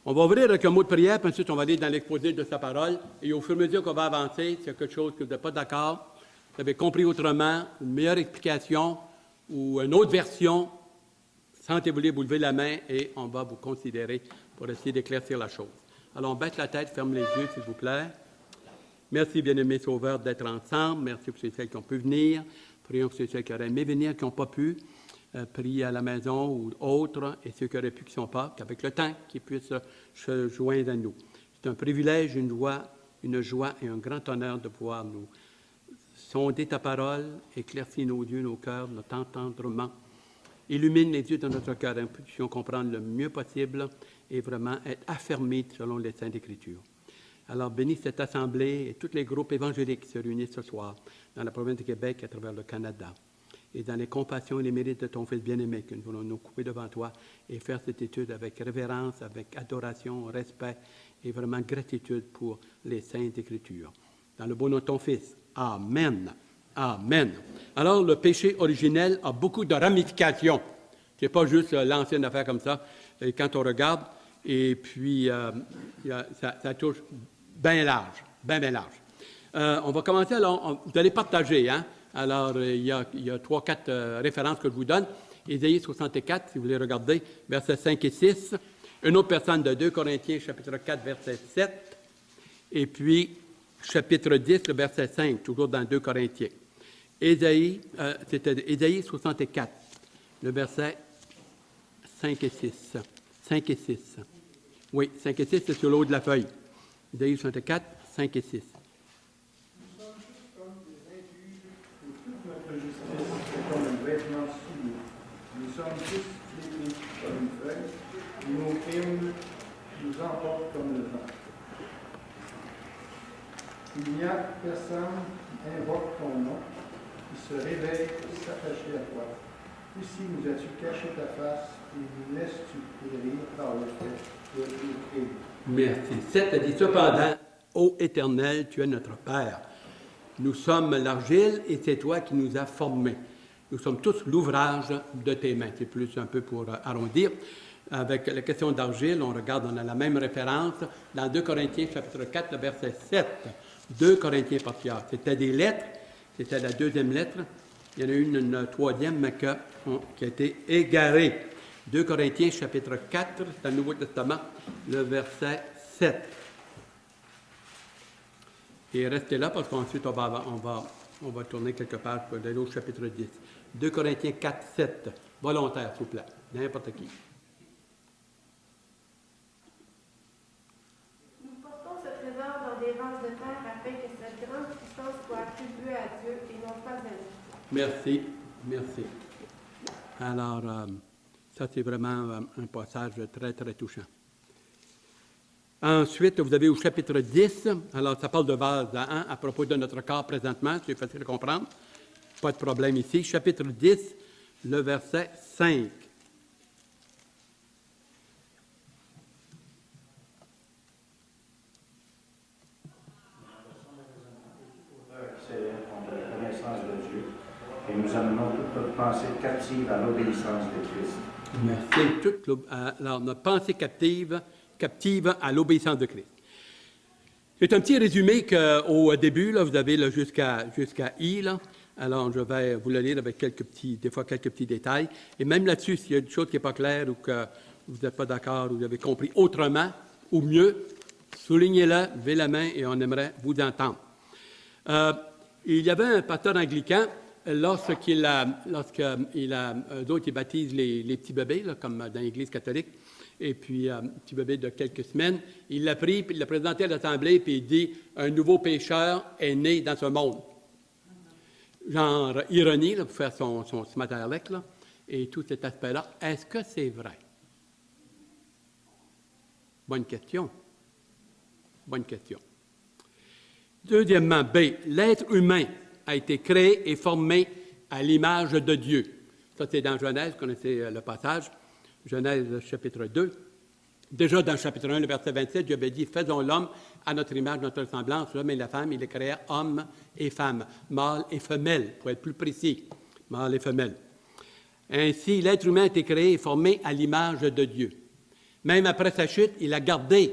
On va ouvrir avec un mot de prière, puis ensuite on va aller dans l'exposé de sa parole. Et au fur et à mesure qu'on va avancer, s'il y a quelque chose que vous n'êtes pas d'accord, vous avez compris autrement, une meilleure explication ou une autre version, sentez-vous libre, vous levez la main et on va vous considérer pour essayer d'éclaircir la chose. Alors, on baisse la tête, ferme les yeux, s'il vous plaît. Merci, bien-aimés sauveurs, d'être ensemble. Merci pour ceux et celles qui ont pu venir. Prions pour ceux et celles qui auraient aimé venir, qui n'ont pas pu. Prier à la maison ou autres, et ceux qui auraient pu, qui ne sont pas, qu'avec le temps, qu'ils puissent se joindre à nous. C'est un privilège, une joie et un grand honneur de pouvoir nous sonder ta parole, éclaircir nos yeux, nos cœurs, notre entendement. Illumine les yeux de notre cœur, que nous puissions comprendre le mieux possible et vraiment être affermis selon les Saintes Écritures. Alors, bénis cette assemblée et tous les groupes évangéliques qui se réunissent ce soir dans la province de Québec et à travers le Canada. Et dans les compassions et les mérites de ton Fils bien-aimé, que nous voulons nous couper devant toi et faire cette étude avec révérence, avec adoration, respect et vraiment gratitude pour les Saintes Écritures. Dans le beau nom de ton Fils. Amen. Amen. Alors, le péché originel a beaucoup de ramifications. Ce n'est pas juste l'ancienne affaire comme ça. Et quand on regarde, et puis ça touche bien large, bien large. On va commencer, alors, vous allez partager, hein? Alors, il y a 3-4 références que je vous donne. Ésaïe 64, si vous voulez regarder, versets 5 et 6. Une autre personne de 2 Corinthiens, chapitre 4, verset 7. Et puis, chapitre 10, le verset 5, toujours dans 2 Corinthiens. C'était Ésaïe 64, le verset 5 et 6. 5 et 6. Oui, 5 et 6, c'est sur le haut de la feuille. Ésaïe 64, 5 et 6. Comme un vêtement souillé. Nous sommes tous flétris comme une feuille, et nos crimes nous emportent comme le vent. Il n'y a personne qui invoque ton nom, qui se réveille pour s'attacher à toi. Aussi nous as-tu caché ta face, et nous laisses-tu périr par le fait de nous crimes. Merci. 7 a dit, cependant, ô Éternel, tu es notre Père. Nous sommes l'argile et c'est toi qui nous as formés. Nous sommes tous l'ouvrage de tes mains. C'est plus un peu pour arrondir. Avec la question d'argile, on regarde, on a la même référence dans 2 Corinthiens, chapitre 4, le verset 7. 2 Corinthiens particulièrement. C'était des lettres, c'était la deuxième lettre. Il y en a une troisième, mais qui a été égarée. 2 Corinthiens, chapitre 4, c'est le Nouveau Testament, le verset 7. Et restez là parce qu'ensuite, on va tourner quelque part pour aller au chapitre 10. 2 Corinthiens 4, 7. Volontaire, s'il vous plaît. N'importe qui. Nous portons ce trésor dans des vases de terre afin que cette grande puissance soit attribuée à Dieu et non pas à nous. Merci. Merci. Alors, ça, c'est vraiment un passage très, très touchant. Ensuite, vous avez au chapitre 10, alors ça parle de vase à propos de notre corps présentement, c'est facile à comprendre, pas de problème ici. Chapitre 10, le verset 5. Qui s'élève contre la connaissance de Dieu, et nous amenons toute notre pensée captive à l'obéissance de Christ. Merci. Alors, notre pensée captive à l'obéissance de Christ. C'est un petit résumé qu'au début, là, vous avez là, jusqu'à I. Là. Alors, je vais vous le lire avec quelques petits détails. Et même là-dessus, s'il y a une chose qui n'est pas claire ou que vous n'êtes pas d'accord ou vous avez compris autrement ou mieux, soulignez-le, levez la main et on aimerait vous entendre. Il y avait un pasteur anglican, lorsqu'il baptise les petits bébés, là, comme dans l'Église catholique, et puis un petit bébé de quelques semaines, il l'a pris, puis il l'a présenté à l'Assemblée, puis il dit « Un nouveau pécheur est né dans ce monde ». Genre ironie, là, pour faire son smatterlek, là, et tout cet aspect-là. Est-ce que c'est vrai? Bonne question. Bonne question. Deuxièmement, B, l'être humain a été créé et formé à l'image de Dieu. Ça, c'est dans Genèse, vous connaissez le passage. Genèse, chapitre 2. Déjà, dans le chapitre 1, le verset 27, Dieu avait dit « Faisons l'homme à notre image, notre ressemblance. L'homme et la femme, il les créa homme et femme, mâle et femelle, pour être plus précis, mâle et femelle. Ainsi, l'être humain a été créé et formé à l'image de Dieu. Même après sa chute, il a gardé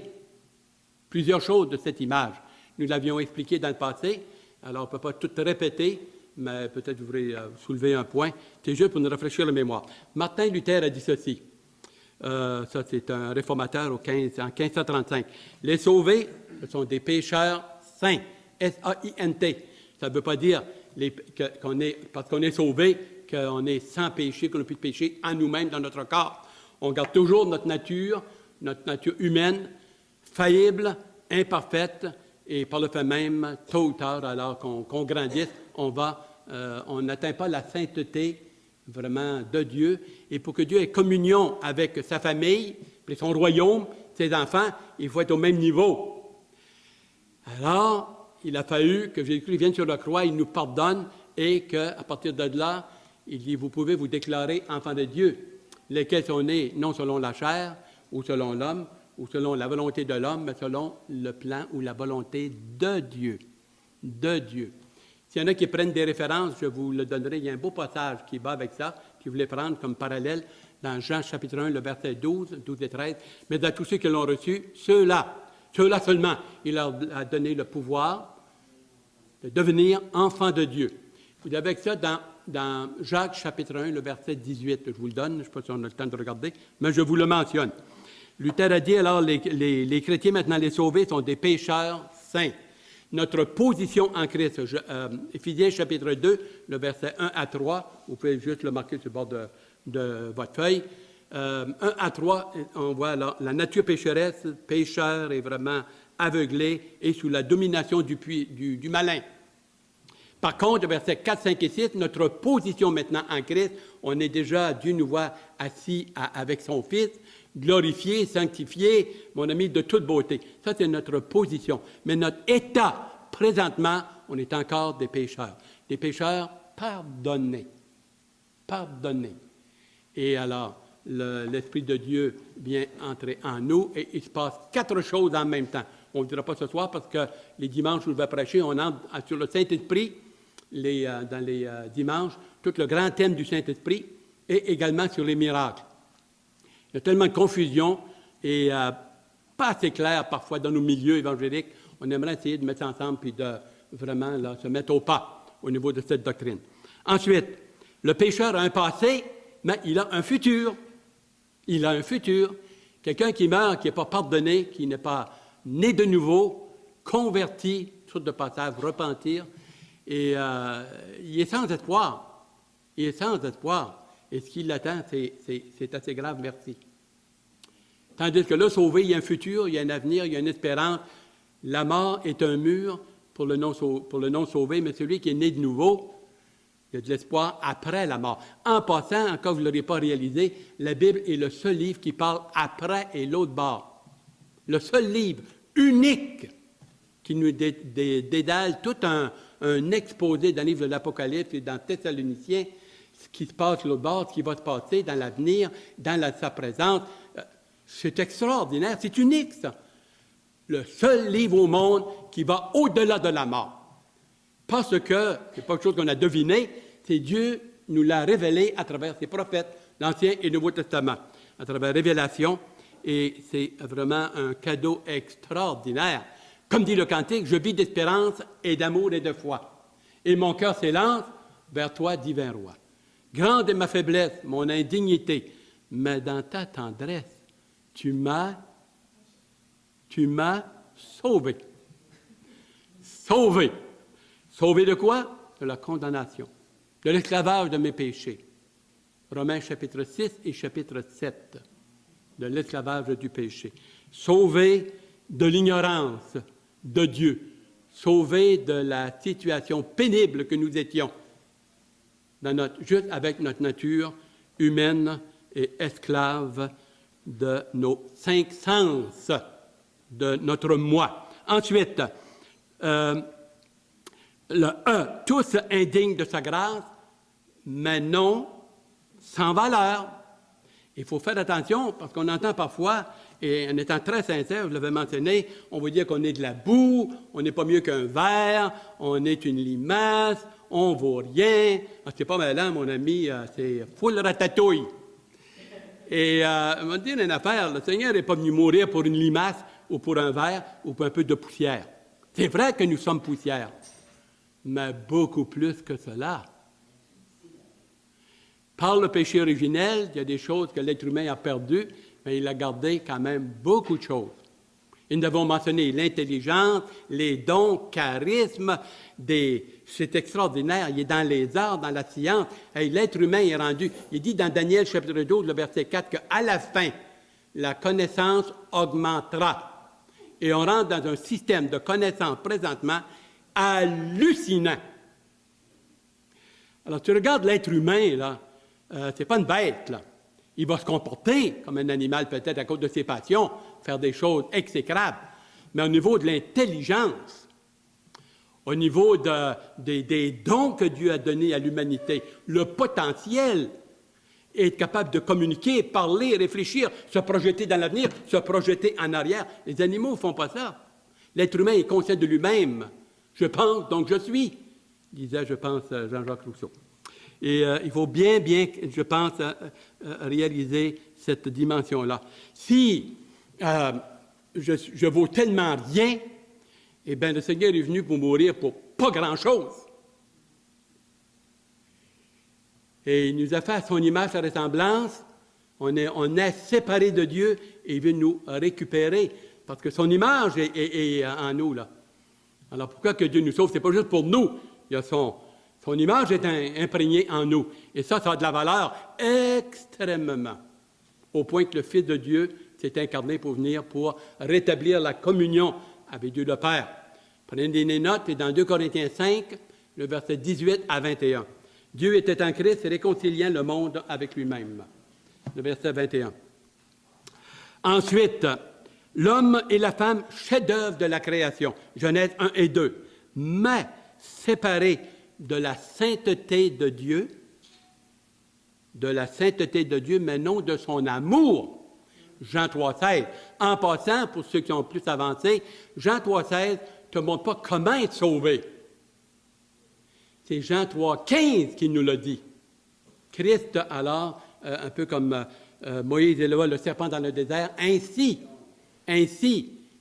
plusieurs choses de cette image. Nous l'avions expliqué dans le passé, alors on ne peut pas tout répéter, mais peut-être vous voulez soulever un point. C'est juste pour nous rafraîchir la mémoire. Martin Luther a dit ceci. Ça, c'est un réformateur en 1535. Les sauvés, ce sont des pécheurs saints. S-A-I-N-T. Ça ne veut pas dire parce qu'on est sauvé qu'on est sans péché, qu'on n'a plus de péché en nous-mêmes, dans notre corps. On garde toujours notre nature humaine, faillible, imparfaite, et par le fait même, tôt ou tard, alors qu'on grandisse, on n'atteint pas la sainteté vraiment de Dieu. Et pour que Dieu ait communion avec sa famille, puis son royaume, ses enfants, il faut être au même niveau. Alors, il a fallu que Jésus-Christ vienne sur la croix, il nous pardonne, et qu'à partir de là, il dit, vous pouvez vous déclarer enfants de Dieu, lesquels sont nés non selon la chair, ou selon l'homme, ou selon la volonté de l'homme, mais selon le plan ou la volonté de Dieu. De Dieu. S'il y en a qui prennent des références, je vous le donnerai. Il y a un beau passage qui va avec ça, qui voulait prendre comme parallèle dans Jean chapitre 1, le verset 12 et 13. Mais à tous ceux qui l'ont reçu, ceux-là seulement, il leur a donné le pouvoir de devenir enfants de Dieu. Vous avez avec ça dans Jacques chapitre 1, le verset 18. Je vous le donne, je ne sais pas si on a le temps de regarder, mais je vous le mentionne. Luther a dit, alors, les chrétiens, maintenant les sauvés, sont des pécheurs saints. Notre position en Christ, Éphésiens chapitre 2, le verset 1 à 3, vous pouvez juste le marquer sur le bord de votre feuille. 1 à 3, on voit alors, la nature pécheresse, pécheur est vraiment aveuglé et sous la domination du malin. Par contre, versets 4, 5 et 6, notre position maintenant en Christ, on est déjà, Dieu nous voit assis avec son Fils, glorifié, sanctifié, mon ami, de toute beauté. Ça, c'est notre position. Mais notre état, présentement, on est encore des pécheurs. Des pécheurs pardonnés. Pardonnés. Et alors, l'Esprit de Dieu vient entrer en nous et il se passe 4 choses en même temps. On ne dira pas ce soir parce que les dimanches où je vais prêcher, on entre sur le Saint-Esprit, dans les dimanches, tout le grand thème du Saint-Esprit et également sur les miracles. Il y a tellement de confusion et pas assez clair parfois dans nos milieux évangéliques. On aimerait essayer de mettre ça ensemble puis de vraiment là, se mettre au pas au niveau de cette doctrine. Ensuite, le pécheur a un passé, mais il a un futur. Il a un futur. Quelqu'un qui meurt, qui n'est pas pardonné, qui n'est pas né de nouveau, converti, sorte de passage, repentir, et il est sans espoir. Il est sans espoir. Et ce qui l'attend, c'est assez grave, merci. Tandis que là, sauvé, il y a un futur, il y a un avenir, il y a une espérance. La mort est un mur pour le non-sauvé, mais celui qui est né de nouveau, il y a de l'espoir après la mort. En passant, encore vous ne l'aurez pas réalisé, la Bible est le seul livre qui parle après et l'autre bord. Le seul livre unique qui nous dédale tout un exposé dans le livre de l'Apocalypse et dans Thessaloniciens, ce qui se passe sur l'autre bord, ce qui va se passer dans l'avenir, dans sa présence. C'est extraordinaire, c'est unique, ça. Le seul livre au monde qui va au-delà de la mort. Parce que, ce n'est pas quelque chose qu'on a deviné, c'est Dieu nous l'a révélé à travers ses prophètes, l'Ancien et le Nouveau Testament, à travers Révélation, et c'est vraiment un cadeau extraordinaire. Comme dit le cantique, je vis d'espérance et d'amour et de foi. Et mon cœur s'élance vers toi, divin roi. Grande est ma faiblesse, mon indignité, mais dans ta tendresse, tu m'as sauvé. Sauvé. Sauvé de quoi? De la condamnation, de l'esclavage de mes péchés. Romains chapitre 6 et chapitre 7, de l'esclavage du péché. Sauvé de l'ignorance de Dieu. Sauvé de la situation pénible que nous étions, juste avec notre nature humaine et esclave de nos 5 sens, de notre moi. Ensuite, le tous indignes de sa grâce, mais non sans valeur. Il faut faire attention parce qu'on entend parfois, et en étant très sincère, je l'avais mentionné, on va dire qu'on est de la boue, on n'est pas mieux qu'un verre, on est une limace, on ne vaut rien. Ah, c'est pas malin, mon ami, c'est full ratatouille. Et je vais te dire une affaire, le Seigneur n'est pas venu mourir pour une limace ou pour un verre ou pour un peu de poussière. C'est vrai que nous sommes poussière, mais beaucoup plus que cela. Par le péché originel, il y a des choses que l'être humain a perdues, mais il a gardé quand même beaucoup de choses. Et nous avons mentionné l'intelligence, les dons, charismes, c'est extraordinaire. Il est dans les arts, dans la science. Et l'être humain est rendu. Il dit dans Daniel chapitre 12, le verset 4, qu'à la fin, la connaissance augmentera. Et on rentre dans un système de connaissance présentement hallucinant. Alors, tu regardes l'être humain, là, c'est pas une bête, là. Il va se comporter comme un animal peut-être à cause de ses passions, faire des choses exécrables. Mais au niveau de l'intelligence, au niveau des dons que Dieu a donnés à l'humanité, le potentiel, être capable de communiquer, parler, réfléchir, se projeter dans l'avenir, se projeter en arrière. Les animaux ne font pas ça. L'être humain est conscient de lui-même. Je pense, donc je suis, disait, je pense, Jean-Jacques Rousseau. Et il faut bien, je pense, réaliser cette dimension-là. Si je vaux tellement rien, eh bien, le Seigneur est venu pour mourir pour pas grand-chose. Et il nous a fait à son image, sa ressemblance. On est séparés de Dieu et il veut nous récupérer parce que son image est en nous, là. Alors, pourquoi que Dieu nous sauve? C'est pas juste pour nous. Il y a son image est imprégnée en nous. Et ça a de la valeur extrêmement. Au point que le Fils de Dieu s'est incarné pour venir pour rétablir la communion avec Dieu le Père. Prenez des notes, et dans 2 Corinthiens 5, le verset 18 à 21. Dieu était en Christ réconciliant le monde avec lui-même. Le verset 21. Ensuite, l'homme et la femme, chef-d'œuvre de la création. Genèse 1 et 2. Mais séparés de la sainteté de Dieu, mais non de son amour. Jean 3,16. En passant, pour ceux qui ont plus avancé, Jean 3,16 ne te montre pas comment être sauvé. C'est Jean 3,15 qui nous l'a dit. Christ, alors, un peu comme Moïse éleva le serpent dans le désert, ainsi,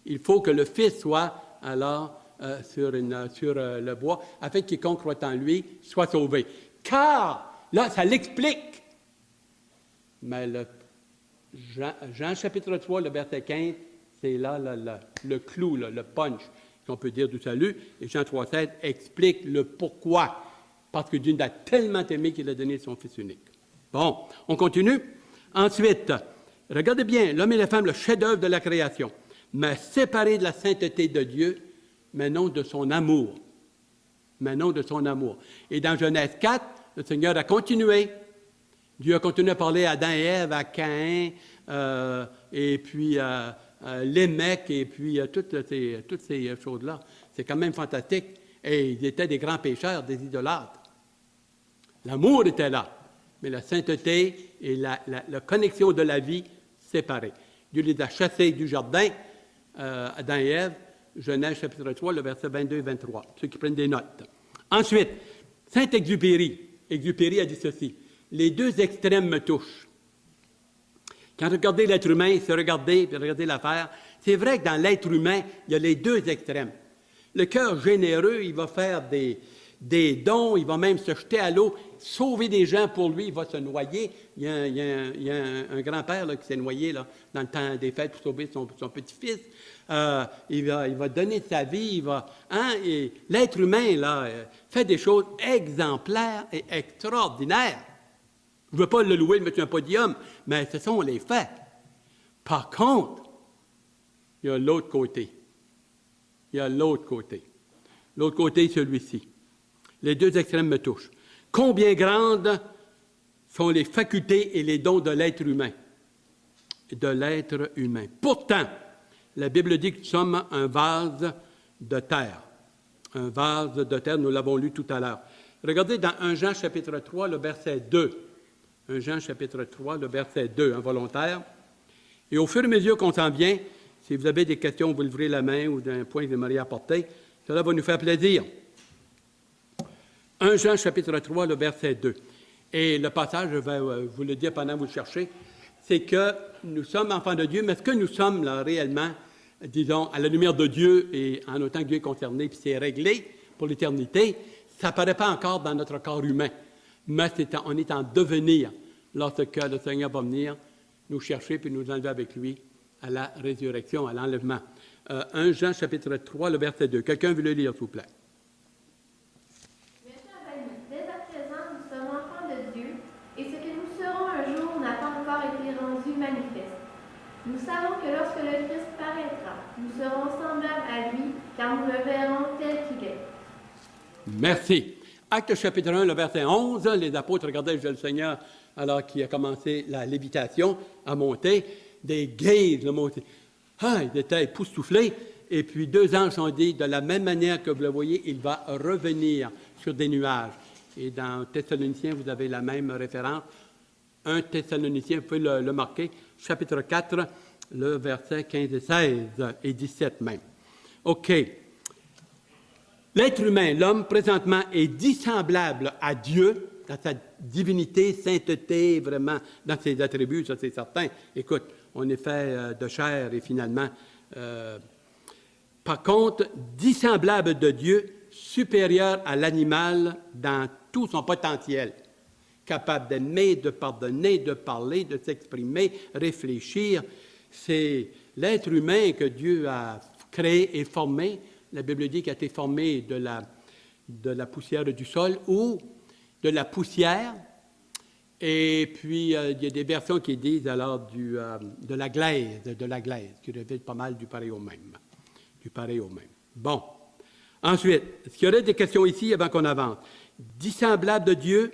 il faut que le Fils soit, alors, sur le bois, afin que quiconque croit en lui soit sauvé. Car, là, ça l'explique. Mais Jean chapitre 3, le verset 15, c'est là le clou, là, le punch, qu'on peut dire du salut. Et Jean 3,16 explique le pourquoi. Parce que Dieu nous a tellement aimé qu'il a donné son Fils unique. Bon, on continue. Ensuite, regardez bien, l'homme et la femme, le chef-d'œuvre de la création, mais séparés de la sainteté de Dieu, mais non de son amour. Et dans Genèse 4, le Seigneur a continué. Dieu a continué à parler à Adam et Ève, à Caïn, et puis à Lémec, et puis toutes ces choses-là. C'est quand même fantastique. Et ils étaient des grands pécheurs, des idolâtres. L'amour était là, mais la sainteté et la connexion de la vie séparées. Dieu les a chassés du jardin, Adam et Ève, Genèse chapitre 3, le verset 22 et 23, ceux qui prennent des notes. Ensuite, Saint-Exupéry a dit ceci, « Les deux extrêmes me touchent. » Quand regardez l'être humain, c'est regarder l'affaire, c'est vrai que dans l'être humain, il y a les deux extrêmes. Le cœur généreux, il va faire des dons, il va même se jeter à l'eau, sauver des gens pour lui, il va se noyer. Il y a un grand-père là, qui s'est noyé là, dans le temps des fêtes pour sauver son petit-fils. Il va donner sa vie, et l'être humain là, fait des choses exemplaires et extraordinaires. Je ne veux pas le louer, le mettre sur un podium, mais ce sont les faits. Par contre, il y a l'autre côté. L'autre côté, celui-ci. Les deux extrêmes me touchent. Combien grandes sont les facultés et les dons de l'être humain? Pourtant, la Bible dit que nous sommes un vase de terre. Un vase de terre, nous l'avons lu tout à l'heure. Regardez dans 1 Jean chapitre 3, le verset 2. 1 Jean chapitre 3, le verset 2, un volontaire. Et au fur et à mesure qu'on s'en vient, si vous avez des questions, vous lèverez la main ou d'un point que vous aimeriez apporter, cela va nous faire plaisir. 1 Jean chapitre 3, le verset 2. Et le passage, je vais vous le dire pendant que vous le cherchez, c'est que nous sommes enfants de Dieu, mais est-ce que nous sommes là réellement, disons, à la lumière de Dieu et en autant que Dieu est concerné, puis c'est réglé pour l'éternité, ça n'apparaît pas encore dans notre corps humain, mais on est en devenir lorsque le Seigneur va venir nous chercher puis nous enlever avec lui à la résurrection, à l'enlèvement. 1 Jean, chapitre 3, le verset 2. Quelqu'un veut le lire, s'il vous plaît? Mes chers amis, dès à présent, nous sommes enfants de Dieu, et ce que nous serons un jour n'a pas encore été rendu manifeste. Nous savons que lorsque le Christ paraîtra, nous serons semblables à lui, car nous le verrons tel qu'il est. Merci. Acte chapitre 1, le verset 11, les apôtres regardaient le Seigneur alors qu'il a commencé la lévitation à monter, des gaze le monter. Ah, il était époustouflé. Et puis 2 anges ont dit, de la même manière que vous le voyez, il va revenir sur des nuages. Et dans Thessaloniciens, vous avez la même référence. 1 Thessaloniciens, vous pouvez le marquer, chapitre 4, le verset 15 et 16 et 17 même. OK. L'être humain, l'homme, présentement, est dissemblable à Dieu dans sa divinité, sainteté, vraiment, dans ses attributs, ça c'est certain. Écoute, on est fait de chair et finalement, par contre, dissemblable de Dieu, supérieur à l'animal dans tout son potentiel, capable d'aimer, de pardonner, de parler, de s'exprimer, réfléchir. C'est l'être humain que Dieu a créé et formé. La Bible dit qu'il a été formé de la poussière du sol ou de la poussière. Et puis, il y a des versions qui disent alors de la glaise, qui révèle pas mal du pareil au même. Du pareil au même. Bon. Ensuite, est-ce qu'il y aurait des questions ici avant qu'on avance? Dissemblable de Dieu,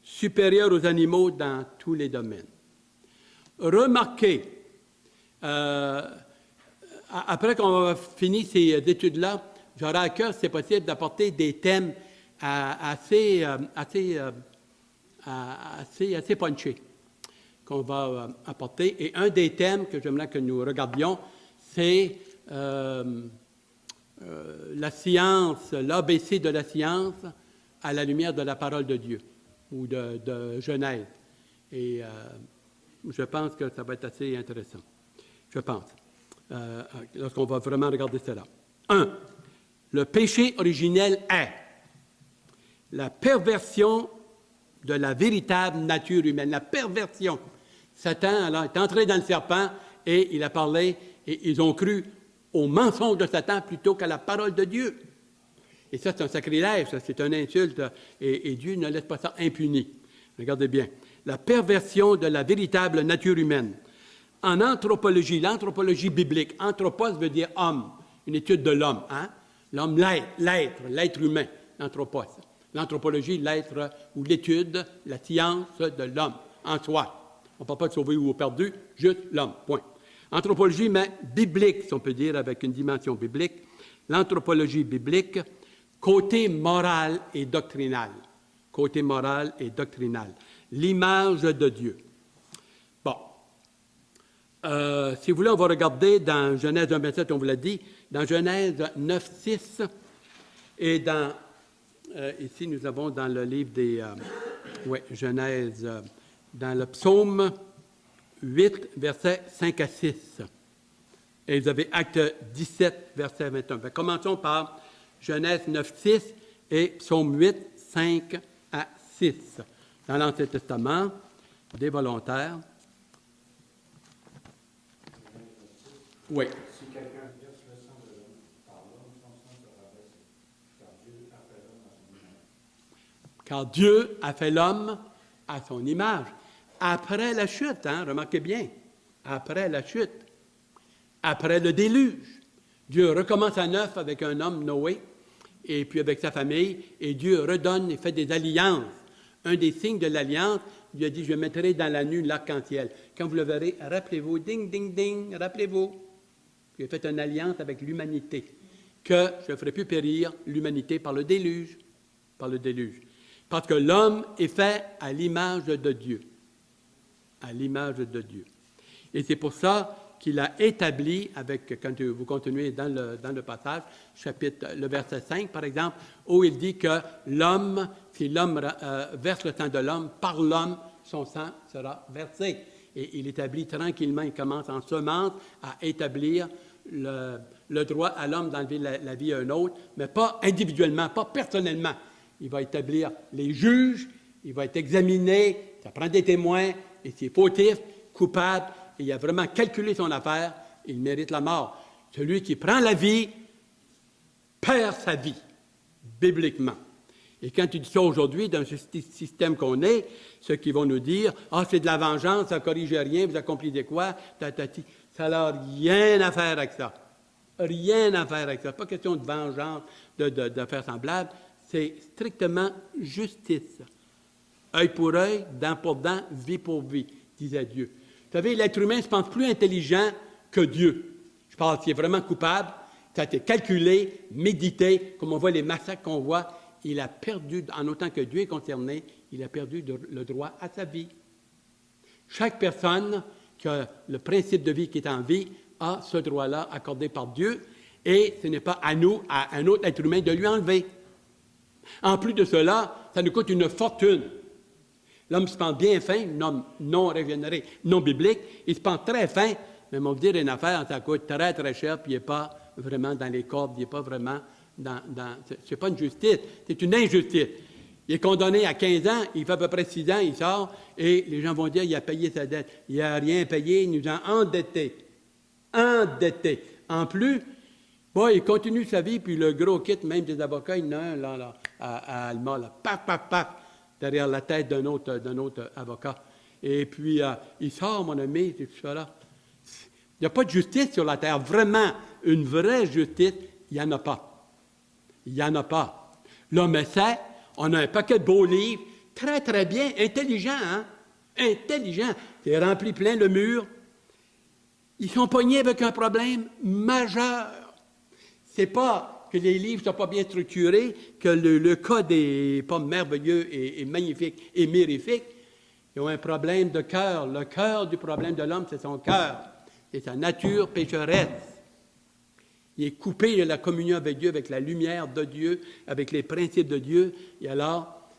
supérieur aux animaux dans tous les domaines. Remarquez, après qu'on va finir ces études-là, j'aurai à cœur, si c'est possible, d'apporter des thèmes assez punchés qu'on va apporter. Et un des thèmes que j'aimerais que nous regardions, c'est la science, l'ABC de la science à la lumière de la parole de Dieu ou de Genèse. Et je pense que ça va être assez intéressant. Je pense. Lorsqu'on va vraiment regarder cela. 1. Le péché originel est la perversion de la véritable nature humaine. La perversion. Satan, alors, est entré dans le serpent et il a parlé, et ils ont cru au mensonge de Satan plutôt qu'à la parole de Dieu. Et ça, c'est un sacrilège, ça, c'est une insulte, et Dieu ne laisse pas ça impuni. Regardez bien. La perversion de la véritable nature humaine. En anthropologie, l'anthropologie biblique, anthropos veut dire homme, une étude de l'homme, hein? L'homme, l'être humain, l'anthropos. L'anthropologie, l'être ou l'étude, la science de l'homme en soi. On ne parle pas de sauver ou perdu, juste l'homme, point. Anthropologie, mais biblique, si on peut dire, avec une dimension biblique. L'anthropologie biblique, côté moral et doctrinal. Côté moral et doctrinal. L'image de Dieu. Bon. Si vous voulez, on va regarder dans Genèse 1,27, on vous l'a dit, dans Genèse 9,6 et dans, ici nous avons dans le livre des, Genèse, dans le psaume 8, versets 5 à 6. Et vous avez Acte 17, verset 21. Fait, commençons par Genèse 9,6 et psaume 8, 5 à 6. Dans l'Ancien Testament, des volontaires. Oui. Si quelqu'un verse le sang de l'homme par l'homme, son sang sera versé, car Dieu a fait l'homme à son image. Car Dieu a fait l'homme à son image. Après la chute, hein, remarquez bien, après la chute, après le déluge, Dieu recommence à neuf avec un homme, Noé, et puis avec sa famille, et Dieu redonne et fait des alliances. Un des signes de l'alliance, Dieu a dit, je mettrai dans la nuit l'arc-en-ciel. Quand vous le verrez, rappelez-vous, ding, ding, ding, rappelez-vous. Il a fait une alliance avec l'humanité, que je ne ferai plus périr l'humanité par le déluge. Par le déluge. Parce que l'homme est fait à l'image de Dieu. À l'image de Dieu. Et c'est pour ça qu'il a établi, avec, quand vous continuez dans le passage, le verset 5, par exemple, où il dit que l'homme, si l'homme verse le sang de l'homme, par l'homme, son sang sera versé. et il établit tranquillement, il commence en semence à établir le droit à l'homme d'enlever la vie à un autre, mais pas individuellement, pas personnellement. Il va établir les juges, il va être examiné, ça prend des témoins, et s'il est fautif, coupable, et il a vraiment calculé son affaire, il mérite la mort. Celui qui prend la vie perd sa vie, bibliquement. Et quand tu dis ça aujourd'hui, dans ce système qu'on est, ceux qui vont nous dire « Ah, c'est de la vengeance, ça ne corrige rien, vous accomplissez quoi? » Ça n'a rien à faire avec ça. Rien à faire avec ça. Pas question de vengeance, de faire semblable. C'est strictement justice. Œil pour œil, dent pour dent, vie pour vie, disait Dieu. Vous savez, l'être humain se pense plus intelligent que Dieu. Je pense qu'il est vraiment coupable. Ça a été calculé, médité, comme on voit les massacres qu'on voit. Il a perdu, en autant que Dieu est concerné, il a perdu le droit à sa vie. Chaque personne qui a le principe de vie qui est en vie a ce droit-là accordé par Dieu, et ce n'est pas à nous, à un autre être humain, de lui enlever. En plus de cela, ça nous coûte une fortune. L'homme se pense bien fin, l'homme non régénéré, non biblique, il se pense très fin, mais on va vous dire une affaire, ça coûte très, très cher, puis il n'est pas vraiment dans les cordes, il n'est pas vraiment dans c'est pas une justice, c'est une injustice. Il est condamné à 15 ans, il fait à peu près 6 ans, il sort, et les gens vont dire il a payé sa dette. Il n'a rien payé, il nous a endettés. Endettés. En plus, bon, il continue sa vie, puis le gros kit, même des avocats, il y en a un là, à Alma, là, paf, derrière la tête d'un autre avocat. Et puis, il sort, mon ami, c'est tout ça là. Il n'y a pas de justice sur la terre. Vraiment, une vraie justice, il n'y en a pas. Il n'y en a pas. L'homme essaie, on a un paquet de beaux livres, très, très bien, intelligent, hein? Intelligent. C'est rempli plein le mur. Ils sont pognés avec un problème majeur. C'est pas que les livres ne sont pas bien structurés, que le code n'est pas merveilleux et magnifique et mirifique. Ils ont un problème de cœur. Le cœur du problème de l'homme, c'est son cœur. C'est sa nature pécheresse. Il est coupé de la communion avec Dieu, avec la lumière de Dieu, avec les principes de Dieu. Et alors,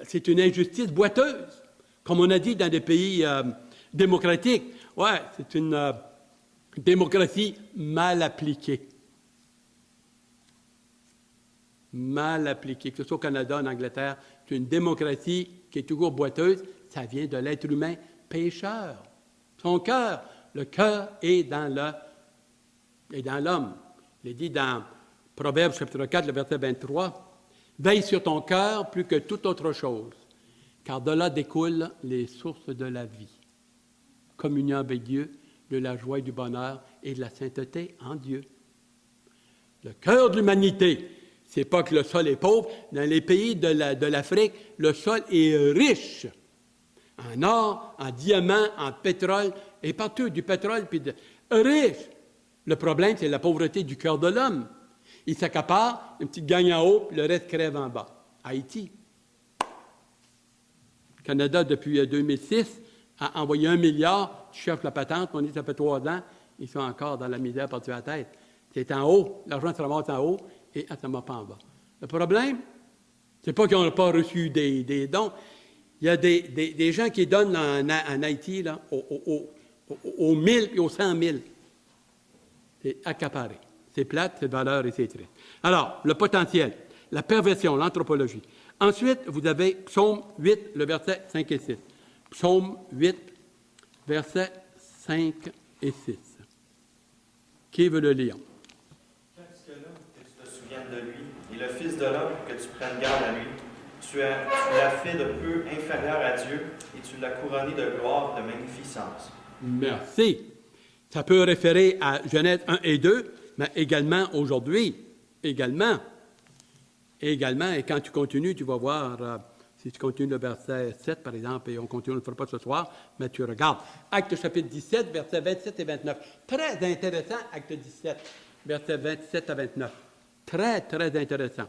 c'est une injustice boiteuse, comme on a dit dans des pays démocratiques. Ouais, c'est une démocratie mal appliquée. Mal appliquée. Que ce soit au Canada, en Angleterre, c'est une démocratie qui est toujours boiteuse. Ça vient de l'être humain pécheur. Son cœur, le cœur est dans l'homme. Il est dit dans Proverbes chapitre 4, le verset 23, « Veille sur ton cœur plus que toute autre chose, car de là découlent les sources de la vie. Communion avec Dieu, de la joie et du bonheur et de la sainteté en Dieu. » Le cœur de l'humanité, c'est pas que le sol est pauvre. Dans les pays de l'Afrique, le sol est riche. En or, en diamants, en pétrole, et partout, du pétrole, puis riche. Le problème, c'est la pauvreté du cœur de l'homme. Il s'accapare, une petite gagne en haut, puis le reste crève en bas. Haïti. Le Canada, depuis 2006, a envoyé 1 milliard, tu cherches la patente, on dit ça fait 3 ans, ils sont encore dans la misère par-dessus la tête. C'est en haut, l'argent se ramasse en haut, et ça ne va pas en bas. Le problème, c'est pas qu'ils n'ont pas reçu des dons. Il y a des gens qui donnent en Haïti là, aux 1000 et aux 100 000. C'est accaparé. C'est plate, c'est valeur et c'est triste. Alors, le potentiel, la perversion, l'anthropologie. Ensuite, vous avez Psaume 8, le verset 5 et 6. Psaume 8, versets 5 et 6. Qui veut le lire? Tandis que l'homme, que tu te souviennes de lui, et le Fils de l'homme, que tu prennes garde à lui. Tu l'as fait de peu inférieur à Dieu, et tu l'as couronné de gloire, de magnificence. Merci. Ça peut référer à Genèse 1 et 2, mais également aujourd'hui. Également, et quand tu continues, tu vas voir, si tu continues le verset 7, par exemple, et on continue, on ne le fera pas ce soir, mais tu regardes. Acte chapitre 17, versets 27 et 29. Très intéressant, Acte 17, versets 27 à 29. Très, très intéressant.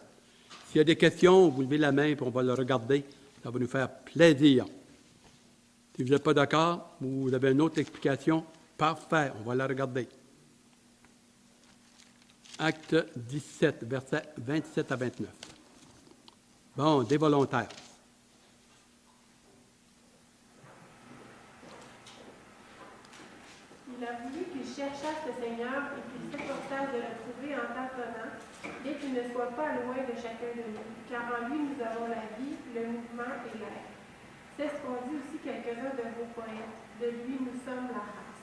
S'il y a des questions, vous levez la main, puis on va le regarder. Ça va nous faire plaisir. Si vous n'êtes pas d'accord, ou vous avez une autre explication, parfait, on va la regarder. Acte 17, versets 27 à 29. Bon, des volontaires. cherchassent le Seigneur et qu'ils s'efforçassent de le trouver en tâtonnant, bien qu'il ne soit pas loin de chacun de nous, car en lui nous avons la vie, le mouvement et l'air. C'est ce qu'ont dit aussi quelques-uns de vos poètes. De lui nous sommes la race.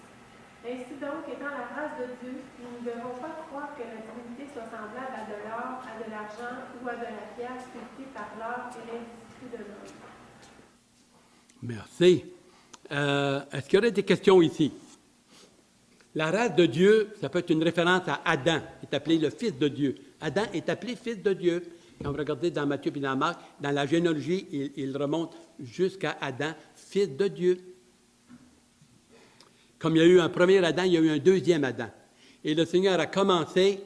Ainsi donc, étant la race de Dieu, nous ne devons pas croire que la divinité soit semblable à de l'or, à de l'argent ou à de la pierre sculptée par l'art et l'industrie de l'homme. Merci. Est-ce qu'il y aurait des questions ici? La race de Dieu, ça peut être une référence à Adam, qui est appelé le fils de Dieu. Adam est appelé fils de Dieu. Quand vous regardez dans Matthieu et dans Marc, dans la généalogie, il remonte jusqu'à Adam, fils de Dieu. Comme il y a eu un premier Adam, il y a eu un deuxième Adam. Et le Seigneur a commencé,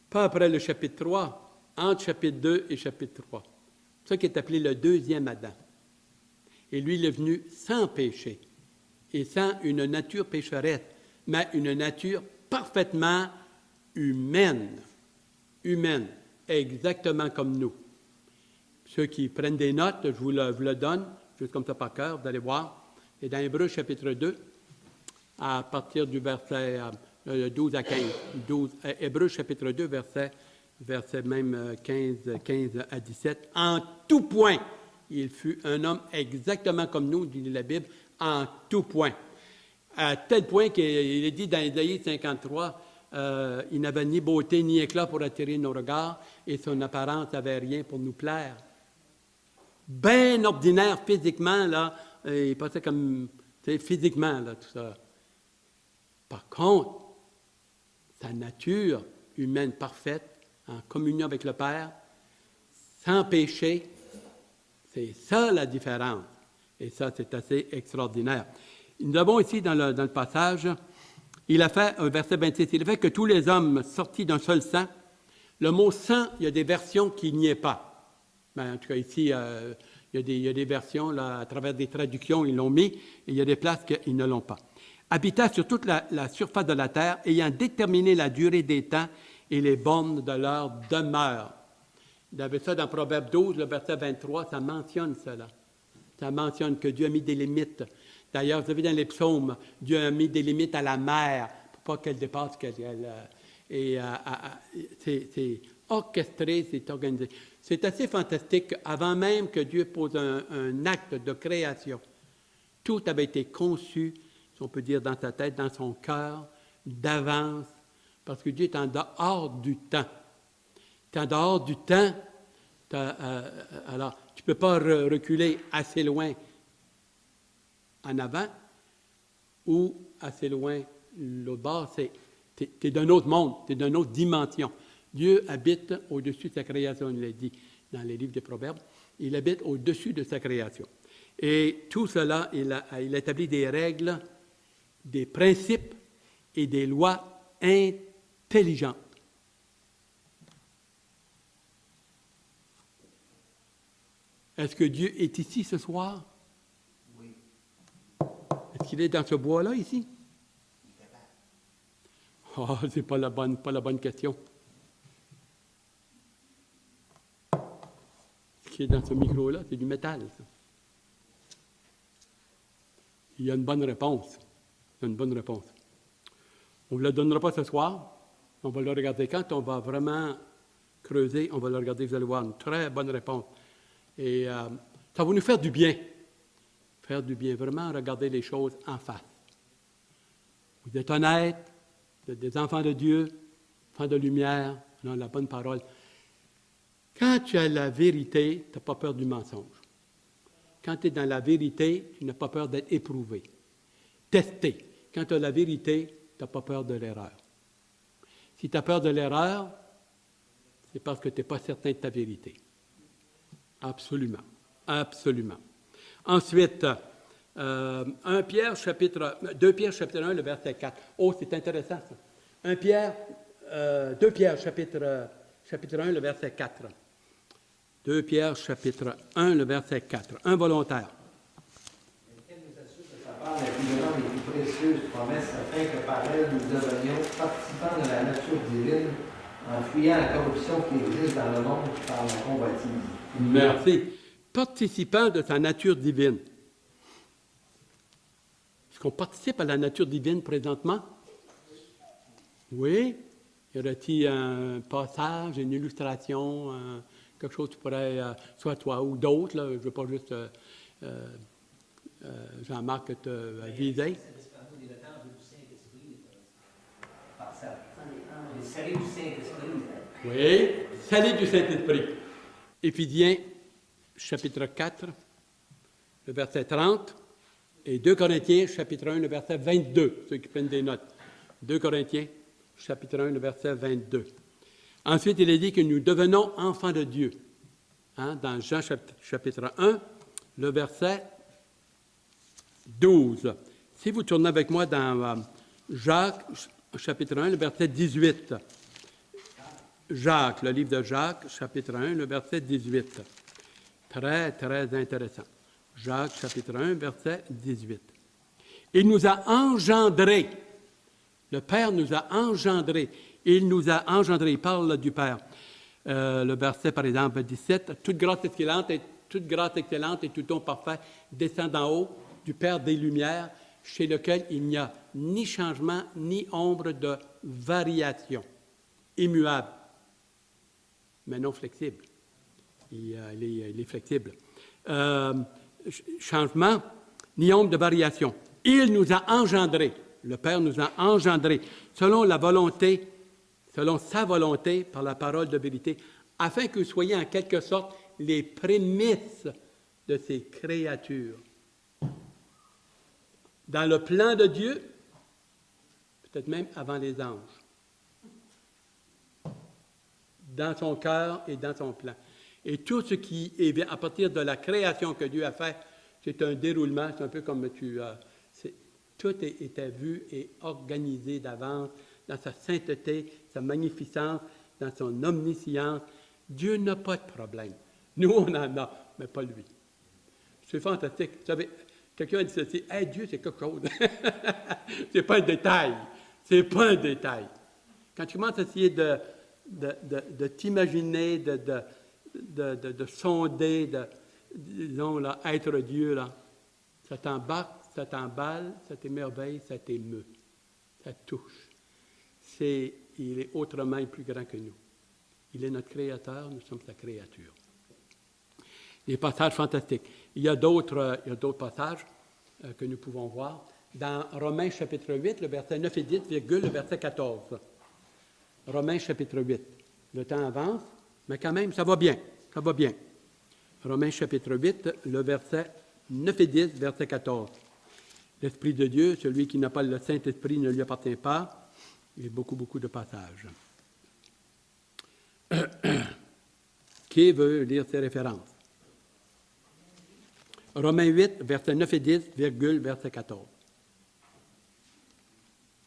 pas après le chapitre 3, entre chapitre 2 et chapitre 3. C'est ça qui est appelé le deuxième Adam. Et lui, il est venu sans péché et sans une nature pécheresse, mais une nature parfaitement humaine. Humaine, exactement comme nous. Ceux qui prennent des notes, je vous le donne, juste comme ça par cœur, vous allez voir. Et dans Hébreux chapitre 2, à partir du verset 12 à 15. Hébreux chapitre 2, verset même 15 à 17. En tout point, il fut un homme exactement comme nous, dit la Bible, en tout point. À tel point qu'il est dit dans Ésaïe 53, il n'avait ni beauté ni éclat pour attirer nos regards, et son apparence n'avait rien pour nous plaire. Bien ordinaire physiquement, là, il passait comme, physiquement, là, tout ça. Par contre, sa nature humaine parfaite, en communion avec le Père, sans péché, c'est ça la différence. Et ça, c'est assez extraordinaire. Nous avons ici, dans le passage, il a fait, verset 26, il a fait que tous les hommes sortis d'un seul sang, le mot « sang », il y a des versions qui n'y est pas. Ben, en tout cas, ici, il y a des versions, là, à travers des traductions, ils l'ont mis, et il y a des places qu'ils ne l'ont pas. Habitant sur toute la surface de la terre, ayant déterminé la durée des temps et les bornes de leur demeure. Vous avez ça dans Proverbe 12, le verset 23, ça mentionne cela. Ça mentionne que Dieu a mis des limites. D'ailleurs, vous avez dans les psaumes, Dieu a mis des limites à la mer pour pas qu'elle dépasse c'est orchestré, c'est organisé. C'est assez fantastique. Avant même que Dieu pose un acte de création, tout avait été conçu, si on peut dire, dans sa tête, dans son cœur, d'avance, parce que Dieu est en dehors du temps. Tu es en dehors du temps, alors tu ne peux pas reculer assez loin en avant ou assez loin l'autre bord. Tu es d'un autre monde, tu es d'une autre dimension. Dieu habite au-dessus de sa création, il l'a dit dans les livres des Proverbes. Il habite au-dessus de sa création. Et tout cela, il a établi des règles, des principes et des lois intelligentes. Est-ce que Dieu est ici ce soir? Oui. Est-ce qu'il est dans ce bois-là, ici? Oh, c'est pas la bonne question. Ce qui est dans ce micro-là, c'est du métal, ça. Il y a une bonne réponse. Il y a une bonne réponse. On ne le donnera pas ce soir. On va le regarder quand on va vraiment creuser. On va le regarder, vous allez voir une très bonne réponse. Et ça va nous faire du bien. Faire du bien, vraiment regarder les choses en face. Vous êtes honnêtes, vous êtes des enfants de Dieu, enfants de lumière, on a la bonne parole. Quand tu as la vérité, tu n'as pas peur du mensonge. Quand tu es dans la vérité, tu n'as pas peur d'être éprouvé, testé. Quand tu as la vérité, tu n'as pas peur de l'erreur. Si tu as peur de l'erreur, c'est parce que tu n'es pas certain de ta vérité. Absolument. Absolument. Ensuite, 2 Pierre chapitre 1, le verset 4. Oh, c'est intéressant ça. 2 Pierre chapitre 1, le verset 4. 2 Pierre chapitre 1, le verset 4. Un volontaire. Lequel nous assure de sa part la plus grande et plus précieuse promesse, afin que par elle nous devenions participants de la nature divine, en fuyant la corruption qui existe dans le monde par la convoitise. Merci. Participants de sa nature divine. qu'on participe à la nature divine présentement? Oui. Y aurait-il un passage, une illustration, quelque chose que tu pourrais, soit toi ou d'autres, là, je ne veux pas juste Jean-Marc te viser. Le temple du Saint-Esprit, par ça. Le salut du Saint-Esprit. Oui, salut du Saint-Esprit. Éphésiens, chapitre 4, le verset 30, et 2 Corinthiens, chapitre 1, le verset 22, ceux qui prennent des notes. 2 Corinthiens, chapitre 1, le verset 22. Ensuite, il est dit que nous devenons enfants de Dieu. Hein, dans Jean, chapitre 1, le verset 12. Si vous tournez avec moi dans Jacques, chapitre 1, le verset 18. Jacques, le livre de Jacques, chapitre 1, le verset 18. Très, très intéressant. Jacques, chapitre 1, verset 18. Il nous a engendrés. Le Père nous a engendrés. Il nous a engendrés. Il parle du Père. Le verset, par exemple, 17. Toute grâce excellente et tout don parfait descend d'en haut du Père des Lumières, chez lequel il n'y a ni changement, ni ombre de variation. Immuable, mais non flexible. Il est flexible. Changement, ni ombre de variation. Il nous a engendrés. Le Père nous a engendrés selon la volonté, selon sa volonté, par la parole de vérité, afin que vous soyez en quelque sorte les prémices de ces créatures. Dans le plan de Dieu, peut-être même avant les anges. Dans son cœur et dans son plan. Et tout ce qui est à partir de la création que Dieu a fait, c'est un déroulement, c'est un peu comme tout était vu et organisé d'avance dans sa sainteté, sa magnificence, dans son omniscience. Dieu n'a pas de problème. Nous, on en a, mais pas lui. C'est fantastique. Vous savez, quelqu'un a dit ceci, hey, Dieu, c'est quelque chose. C'est pas un détail. C'est pas un détail. Quand tu commences à essayer de t'imaginer, de sonder, disons, là, être Dieu, là, ça t'embarque, ça t'emballe, ça t'émerveille, ça t'émeut, ça touche. Il est autrement et plus grand que nous. Il est notre Créateur, nous sommes sa créature. Des passages fantastiques. Il y a d'autres passages que nous pouvons voir. Dans Romains chapitre 8, le verset 9 et 10, le verset 14. Romains chapitre 8. Le temps avance, mais quand même, ça va bien. Ça va bien. Romains chapitre 8, le verset 9 et 10, verset 14. L'Esprit de Dieu, celui qui n'a pas le Saint-Esprit ne lui appartient pas. Il y a beaucoup, beaucoup de passages. Qui veut lire ces références? Romains 8, versets 9 et 10, verset 14.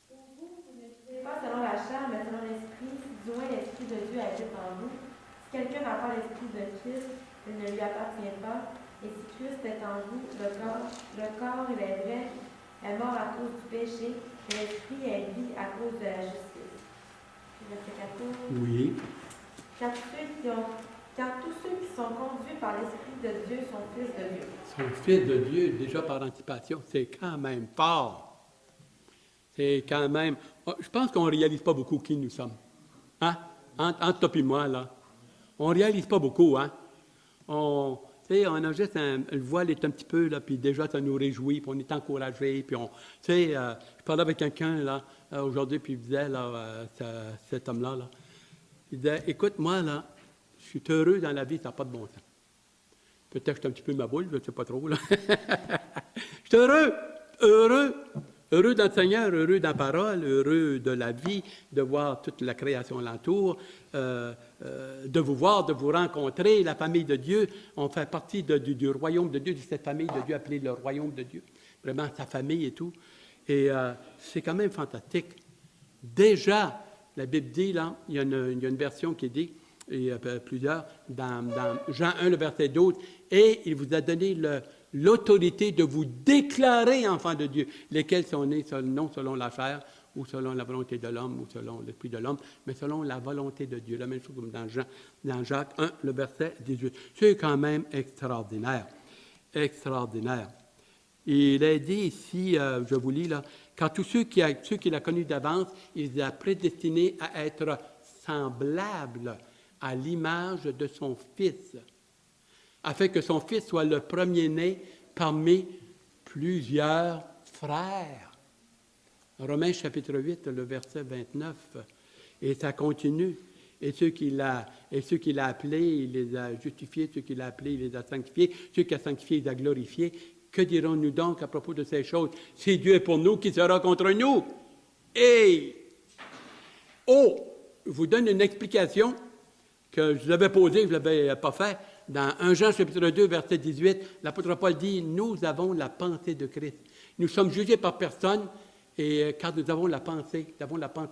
Pour vous, vous ne vivez pas selon la chair, mais selon l'Esprit, si du moins l'Esprit de Dieu habite en vous. Si quelqu'un n'a pas l'Esprit de Christ, il ne lui appartient pas. Et si Christ est en vous, le corps, il est vrai, est mort à cause du péché, et l'Esprit est vie à cause de la justice. Verset 14. Oui. Car tous ceux qui sont conduits par l'Esprit de Dieu sont fils de Dieu. Sont fils de Dieu, déjà par anticipation, c'est quand même fort. C'est quand même... Je pense qu'on ne réalise pas beaucoup qui nous sommes. Hein? Entre toi et moi, là. On ne réalise pas beaucoup, hein? On a juste le voile est un petit peu, là, puis déjà, ça nous réjouit, puis on est encouragé, puis je parlais avec quelqu'un, là, aujourd'hui, puis il disait, là, cet homme-là, là, il disait, écoute, moi, là, je suis heureux dans la vie, ça n'a pas de bon sens. Peut-être que je suis un petit peu ma boule, je ne sais pas trop, là. Je suis heureux dans le Seigneur, heureux dans la parole, heureux de la vie, de voir toute la création alentour, de vous voir, de vous rencontrer, la famille de Dieu. On fait partie du royaume de Dieu, de cette famille de Dieu appelée le royaume de Dieu. Vraiment, sa famille et tout. Et c'est quand même fantastique. Déjà, la Bible dit, là, il y a une version qui dit, et plusieurs, dans Jean 1, le verset 12, « Et il vous a donné l'autorité de vous déclarer enfants de Dieu, lesquels sont nés non selon la chair, ou selon la volonté de l'homme, ou selon l'esprit de l'homme, mais selon la volonté de Dieu. » La même chose comme dans Jacques 1, le verset 18. C'est quand même extraordinaire. Extraordinaire. Il a dit ici, je vous lis là, « Car tous ceux qu'il a connus d'avance, il les a prédestinés à être semblables à l'image de son Fils, afin que son Fils soit le premier-né parmi plusieurs frères. » Romains chapitre 8, le verset 29. Et ça continue. Et ceux qu'il a appelés, il les a justifiés. Ceux qu'il a appelés, il les a sanctifiés. Ceux qu'il a sanctifiés, il les a glorifiés. Que dirons-nous donc à propos de ces choses? Si Dieu est pour nous, qui sera contre nous? Et, je vous donne une explication que je vous avais posée, je ne l'avais pas fait. Dans 1 Jean chapitre 2, verset 18, l'apôtre Paul dit, « Nous avons la pensée de Christ. Nous sommes jugés par personne, et car nous avons la pensée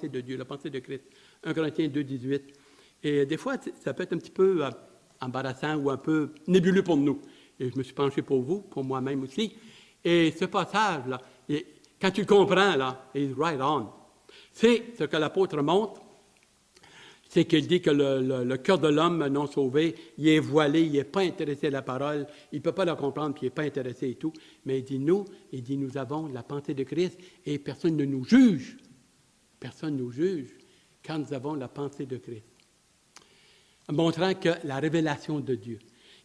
de Dieu, la pensée de Christ. » 1 Corinthiens 2, 18. Et des fois, ça peut être un petit peu embarrassant ou un peu nébuleux pour nous. Et je me suis penché pour vous, pour moi-même aussi. Et ce passage-là, quand tu le comprends, là, is right on. C'est ce que l'apôtre montre, c'est qu'il dit que le cœur de l'homme non sauvé, il est voilé, il n'est pas intéressé à la parole, il ne peut pas la comprendre, puis il n'est pas intéressé et tout. Mais il dit, nous avons la pensée de Christ et personne ne nous juge. Personne ne nous juge quand nous avons la pensée de Christ. Montrant que la révélation de Dieu.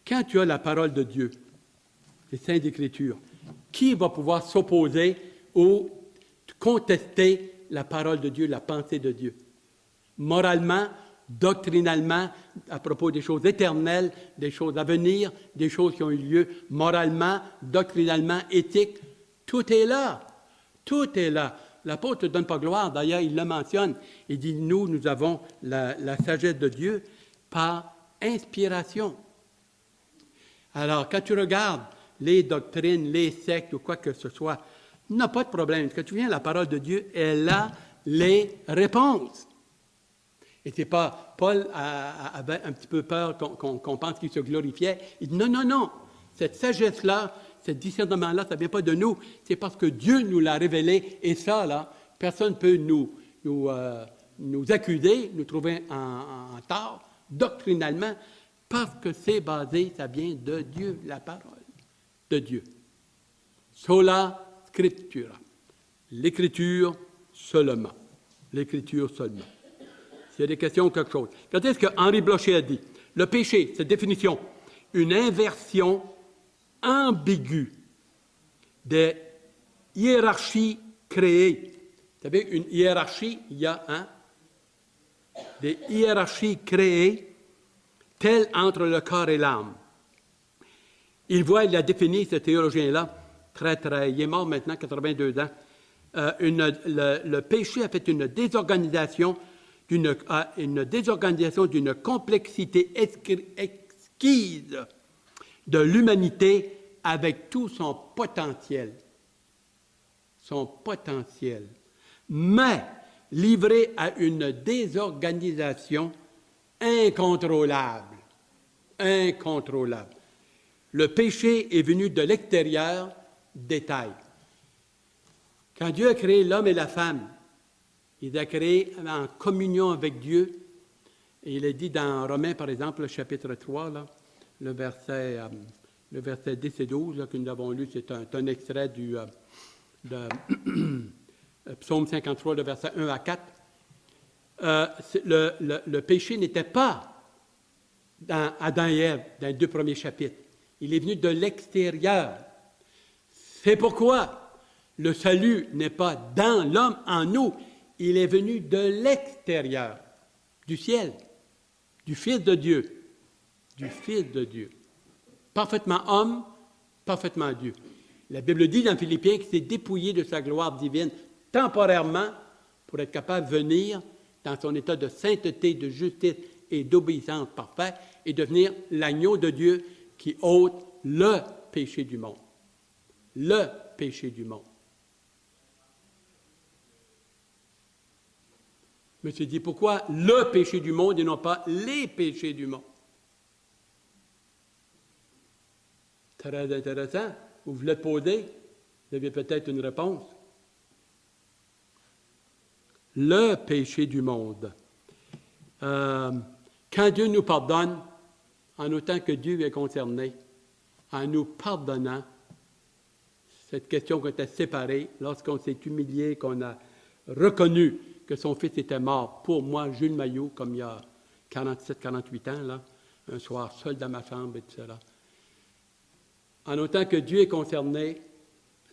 Quand tu as la parole de Dieu, les Saintes Écritures, qui va pouvoir s'opposer ou contester la parole de Dieu, la pensée de Dieu? Moralement, doctrinalement, à propos des choses éternelles, des choses à venir, des choses qui ont eu lieu, moralement, doctrinalement, éthique, tout est là. Tout est là. L'apôtre ne donne pas gloire, d'ailleurs, il le mentionne. Il dit, nous avons la sagesse de Dieu par inspiration. Alors, quand tu regardes les doctrines, les sectes ou quoi que ce soit, il n'y a pas de problème. Quand tu viens à la parole de Dieu, elle a les réponses. Et c'est pas, Paul avait un petit peu peur qu'on pense qu'il se glorifiait. Il dit non. Cette sagesse-là, ce discernement-là, ça ne vient pas de nous. C'est parce que Dieu nous l'a révélé. Et ça, là, personne ne peut nous accuser, nous trouver en tort, doctrinalement, parce que c'est basé, ça vient de Dieu, la parole de Dieu. Sola scriptura. L'écriture seulement. L'écriture seulement. S'il y a des questions ou quelque chose. Quand est-ce que Henri Blocher a dit? Le péché, cette définition, une inversion ambiguë des hiérarchies créées. Vous savez, une hiérarchie, il y a des hiérarchies créées telles entre le corps et l'âme. Il a défini, ce théologien-là, il est mort maintenant, 82 ans. Le péché a fait une désorganisation d'une complexité exquise de l'humanité avec tout son potentiel. Son potentiel. Mais livré à une désorganisation incontrôlable. Incontrôlable. Le péché est venu de l'extérieur, détail. Quand Dieu a créé l'homme et la femme, il les a créés en communion avec Dieu. Et il est dit dans Romains, par exemple, le chapitre 3, là, le verset 10 et 12 là, que nous avons lu, c'est un extrait de Psaume 53, le verset 1 à 4. Le péché n'était pas dans Adam et Ève, dans les 2 premiers chapitres. Il est venu de l'extérieur. C'est pourquoi le salut n'est pas dans l'homme, en nous. Il est venu de l'extérieur, du ciel, du Fils de Dieu. Du Fils de Dieu. Parfaitement homme, parfaitement Dieu. La Bible dit dans Philippiens qu'il s'est dépouillé de sa gloire divine temporairement pour être capable de venir dans son état de sainteté, de justice et d'obéissance parfaite et devenir l'agneau de Dieu qui ôte le péché du monde. Le péché du monde. Je me suis dit, pourquoi le péché du monde et non pas les péchés du monde? Très intéressant. Vous voulez te poser? Vous avez peut-être une réponse. Le péché du monde. Quand Dieu nous pardonne, en autant que Dieu est concerné, en nous pardonnant, cette question qu'on était séparés, lorsqu'on s'est humilié, qu'on a reconnu que son fils était mort pour moi, Jules Maillot, comme il y a 47-48 ans, là, un soir seul dans ma chambre et tout cela. En autant que Dieu est concerné,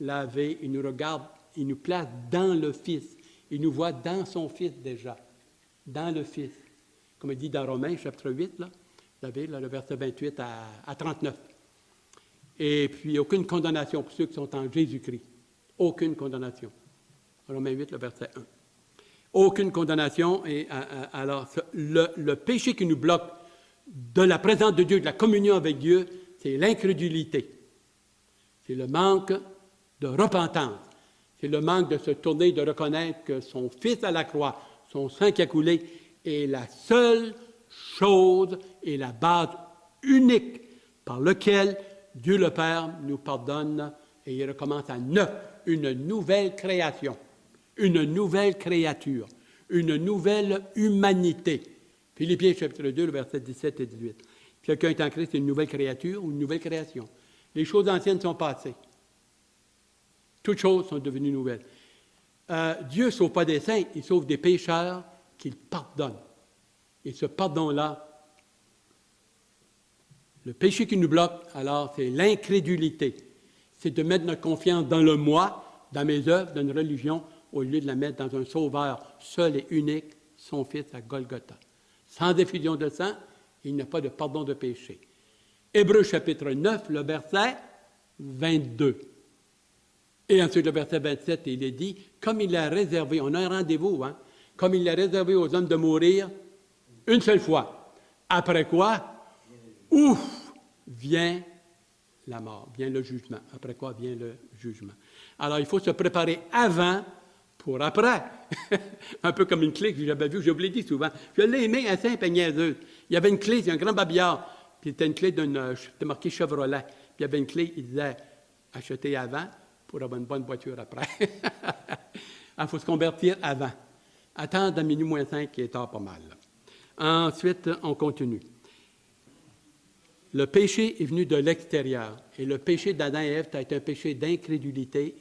lavé, il nous regarde, il nous place dans le Fils. Il nous voit dans son Fils déjà, dans le Fils. Comme il dit dans Romains, chapitre 8, là, vous savez, là, le verset 28 à 39. Et puis, aucune condamnation pour ceux qui sont en Jésus-Christ. Aucune condamnation. Romains 8, le verset 1. Aucune condamnation. Et alors, le péché qui nous bloque de la présence de Dieu, de la communion avec Dieu, c'est l'incrédulité. C'est le manque de repentance. C'est le manque de se tourner, de reconnaître que son Fils à la croix, son sang qui a coulé, est la seule chose et la base unique par laquelle Dieu le Père nous pardonne et il recommence à neuf, une nouvelle création, une nouvelle créature, une nouvelle humanité. Philippiens chapitre 2, le verset 17 et 18. Quelqu'un est en Christ, c'est une nouvelle créature ou une nouvelle création. Les choses anciennes sont passées. Toutes choses sont devenues nouvelles. Dieu ne sauve pas des saints, il sauve des pécheurs qu'il pardonne. Et ce pardon-là, le péché qui nous bloque, alors, c'est l'incrédulité. C'est de mettre notre confiance dans le moi, dans mes œuvres, dans une religion, au lieu de la mettre dans un sauveur seul et unique, son Fils à Golgotha. Sans effusion de sang, il n'y a pas de pardon de péché. Hébreux chapitre 9, le verset 22. Et ensuite, le verset 27, il est dit, comme il l'a réservé, on a un rendez-vous, hein, comme il l'a réservé aux hommes de mourir une seule fois. Après quoi? Ouf! Vient la mort, vient le jugement. Après quoi vient le jugement? Alors, il faut se préparer avant pour après. Un peu comme une clé que j'avais vue, je vous l'ai dit souvent. Je l'ai aimé à Saint-Pagnaiseux. Il y avait une clé, c'est un grand babillard, puis c'était une clé c'était marqué Chevrolet. Puis il y avait une clé, il disait acheter avant pour avoir une bonne voiture après. Il faut se convertir avant. Attendre à minuit moins 5 qui est tard pas mal. Ensuite, on continue. Le péché est venu de l'extérieur. Et le péché d'Adam et Ève, ça a été un péché d'incrédulité.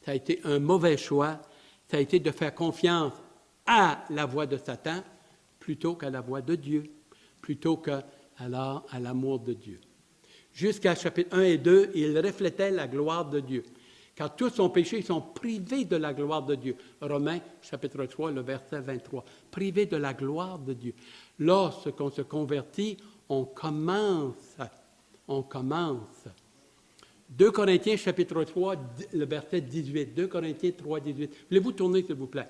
Ça a été un mauvais choix. Ça a été de faire confiance à la voix de Satan plutôt qu'à la voix de Dieu, plutôt qu'à l'amour de Dieu. Jusqu'à chapitre 1 et 2, il reflétait la gloire de Dieu. Car tous son péché, ils sont privés de la gloire de Dieu. Romains, chapitre 3, le verset 23. Privés de la gloire de Dieu. Lorsqu'on se convertit, on commence. 2 Corinthiens, chapitre 3, le verset 18. 2 Corinthiens 3, 18. Voulez-vous tourner, s'il vous plaît?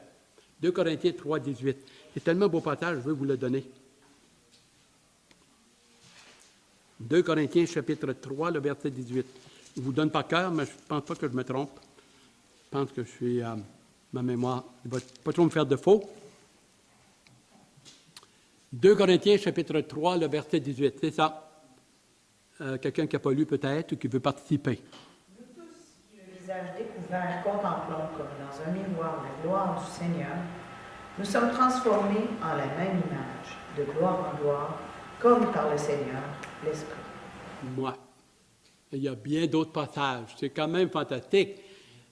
2 Corinthiens 3, 18. C'est tellement beau passage, je veux vous le donner. 2 Corinthiens, chapitre 3, le verset 18. Je vous donne par cœur, mais je ne pense pas que je me trompe. Je pense que je suis... ma mémoire ne va pas trop me faire de faux. 2 Corinthiens, chapitre 3, le verset 18. C'est ça. Quelqu'un qui n'a pas lu peut-être ou qui veut participer. Nous tous, qui le visage découvert, contemplons comme dans un miroir la gloire du Seigneur, nous sommes transformés en la même image, de gloire en gloire, comme par le Seigneur, l'Esprit. Moi. Il y a bien d'autres passages. C'est quand même fantastique.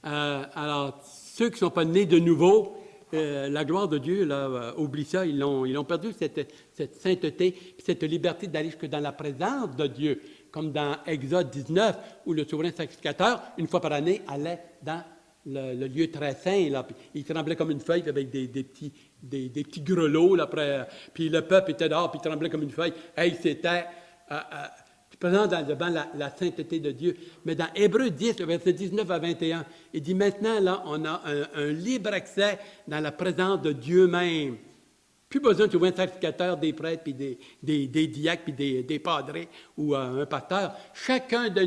Alors, ceux qui ne sont pas nés de nouveau, la gloire de Dieu, là, oublie ça, ils ont perdu cette sainteté, cette liberté d'aller jusque dans la présence de Dieu, comme dans Exode 19, où le souverain sacrificateur, une fois par année, allait dans le lieu très saint. Là, puis il tremblait comme une feuille avec des petits grelots. Là, puis le peuple était dehors, puis il tremblait comme une feuille. Hey, c'était... présent devant la sainteté de Dieu. Mais dans Hébreux 10, le verset 19 à 21, il dit maintenant, là, on a un libre accès dans la présence de Dieu même. Plus besoin de trouver un sacrificateur, des prêtres, puis des diacres, puis des padres ou un pasteur. Chacun de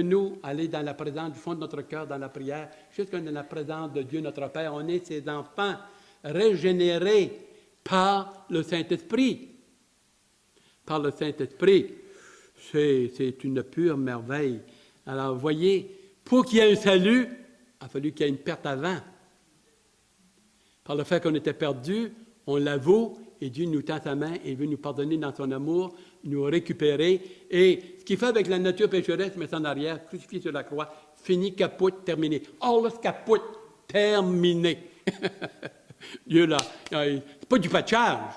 nous, aller dans la présence du fond de notre cœur, dans la prière, jusqu'à dans la présence de Dieu, notre Père. On est ses enfants, régénérés par le Saint-Esprit. Par le Saint-Esprit. C'est une pure merveille. Alors, vous voyez, pour qu'il y ait un salut, il a fallu qu'il y ait une perte avant. Par le fait qu'on était perdu, on l'avoue, et Dieu nous tend sa main et veut nous pardonner dans son amour, nous récupérer. Et ce qu'il fait avec la nature pécheresse, met ça en arrière, crucifié sur la croix, fini, capote, terminé. All capote, terminé. Dieu, là, c'est pas du patchage.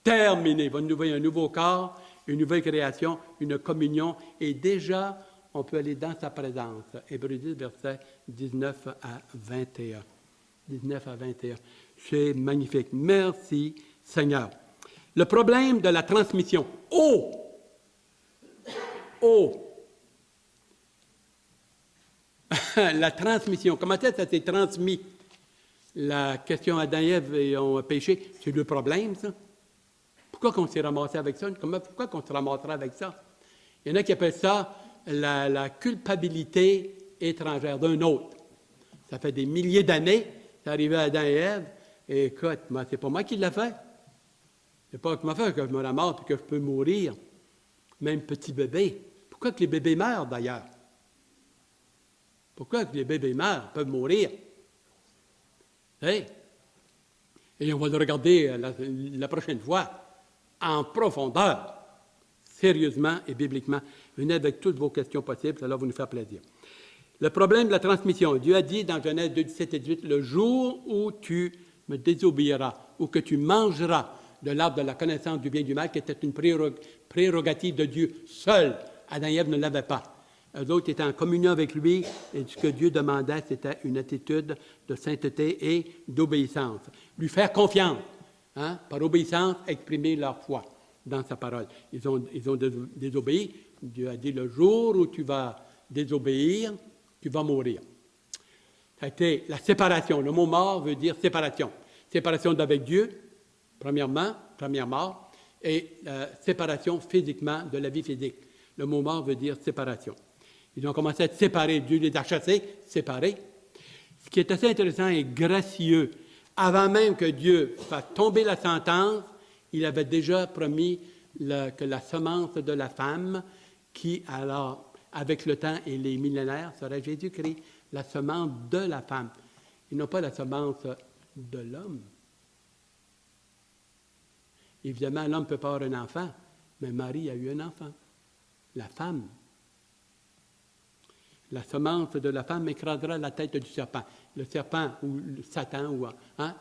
Terminé. Il va nous donner un nouveau corps, une nouvelle création, une communion. Et déjà, on peut aller dans sa présence. Hébreux 10, versets 19 à 21. 19 à 21. C'est magnifique. Merci, Seigneur. Le problème de la transmission. Oh! La transmission. Comment est-ce que ça s'est transmis? La question Adam et Ève ont péché. C'est le problème, ça. Pourquoi qu'on s'est ramassé avec ça? Pourquoi qu'on se ramasserait avec ça? Il y en a qui appellent ça la culpabilité étrangère d'un autre. Ça fait des milliers d'années, c'est arrivé à Adam et Ève, et écoute, c'est pas moi qui l'ai fait. C'est pas comment faire que je me ramasse et que je peux mourir. Même petit bébé. Pourquoi que les bébés meurent, d'ailleurs? Pourquoi que les bébés meurent, peuvent mourir? Hey. Et on va le regarder la prochaine fois, en profondeur, sérieusement et bibliquement. Venez avec toutes vos questions possibles, ça va nous faire plaisir. Le problème de la transmission. Dieu a dit dans Genèse 2, 17 et 18, « Le jour où tu me désobéiras, ou que tu mangeras de l'arbre de la connaissance du bien et du mal, qui était une prérogative de Dieu seul. Adam et Ève ne l'avaient pas. Eux autres étaient en communion avec lui, et ce que Dieu demandait, c'était une attitude de sainteté et d'obéissance. Lui faire confiance, par obéissance, exprimer leur foi dans sa parole. Ils ont désobéi. Dieu a dit, le jour où tu vas désobéir, tu vas mourir. Ça a été la séparation. Le mot mort veut dire séparation. Séparation d'avec Dieu, première mort, et séparation physiquement de la vie physique. Le mot mort veut dire séparation. Ils ont commencé à être séparés. Dieu les a chassés, séparés. Ce qui est assez intéressant et gracieux, avant même que Dieu fasse tomber la sentence, il avait déjà promis que la semence de la femme, qui alors, avec le temps et les millénaires, serait Jésus-Christ, la semence de la femme. Et non pas la semence de l'homme. Évidemment, l'homme peut pas avoir un enfant, mais Marie a eu un enfant. La femme. La semence de la femme écrasera la tête du serpent. Le serpent, ou le Satan,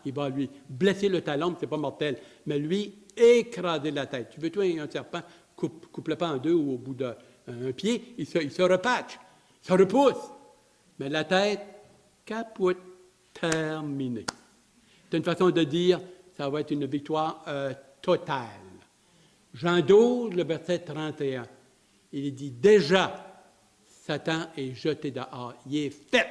il va lui blesser le talon, mais ce n'est pas mortel, mais lui, écraser la tête. Tu veux tuer un serpent, coupe-le pas en deux ou au bout d'un pied, il se repatche, se repousse. Mais la tête, capote, terminée. C'est une façon de dire, ça va être une victoire totale. Jean 12, le verset 31, il dit déjà, Satan est jeté dehors. Il est fait.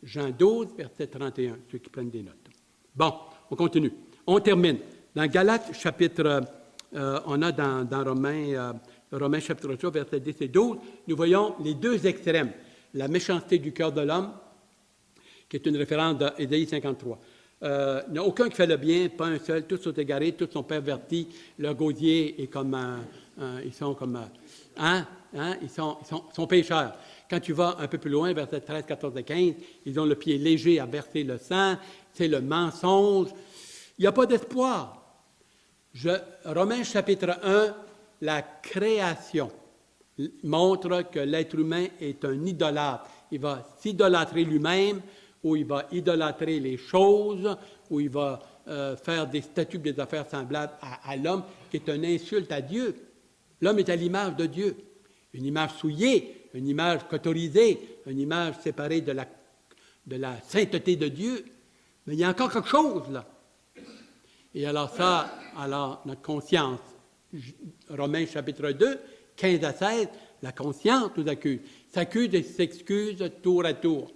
Jean 12, verset 31, ceux qui prennent des notes. Bon, on continue. On termine. Dans Galates, chapitre, on a dans Romains, chapitre 3, verset 10 et 12, nous voyons les deux extrêmes. La méchanceté du cœur de l'homme, qui est une référence d'Ésaïe 53. Il n'y a aucun qui fait le bien, pas un seul. Tous sont égarés, tous sont pervertis. Le gosier est comme ils sont comme... ils sont pécheurs. Quand tu vas un peu plus loin, versets 13, 14 et 15, ils ont le pied léger à verser le sang, c'est le mensonge. Il n'y a pas d'espoir. Romains chapitre 1, la création montre que l'être humain est un idolâtre. Il va s'idolâtrer lui-même, ou il va idolâtrer les choses, ou il va faire des statuts, des affaires semblables à l'homme, qui est une insulte à Dieu. L'homme est à l'image de Dieu. Une image souillée, une image cotorisée, une image séparée de la sainteté de Dieu. Mais il y a encore quelque chose, là. Et alors notre conscience, Romains chapitre 2, 15 à 16, la conscience nous accuse. S'accuse et s'excuse tour à tour.